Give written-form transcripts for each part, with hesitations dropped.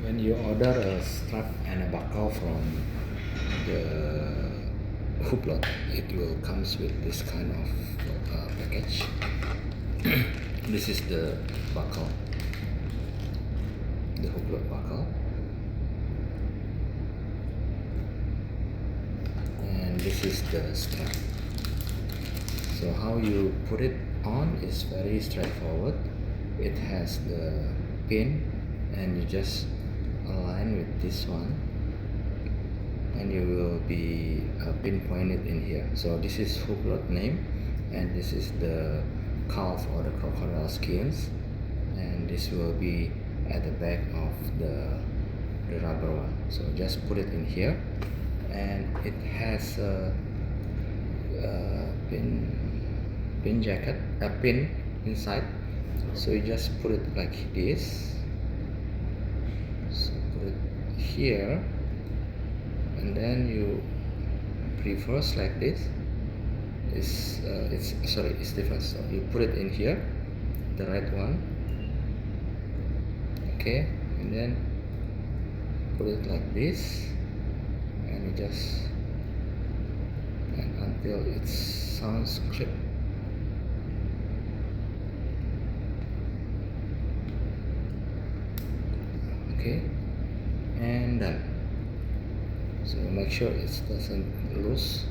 When you order a strap and a buckle from the Hublot, it will comes with this kind of package. This is the buckle, the Hublot buckle, and this is the strap. So how you put it on is very straightforward. It has the pin, and you just align with this one, and you will be pinpointed in here. So this is Hublot name, and this is the calf or the crocodile skins, and this will be at the back of the rubber one. So just put it in here, and it has a pin jacket, a pin inside. So you just put it like this. So put it here, and then you reverse like this. It's different. So you put it in here, the right one. Okay, and then put it like this, and you just until it sounds clip. Okay, and done. So make sure it doesn't loose.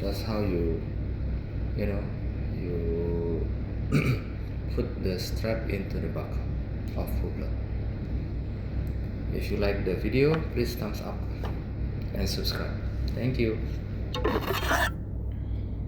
That's how you put the strap into the buckle of Hublot. If you like the video, please thumbs up and subscribe. Thank you.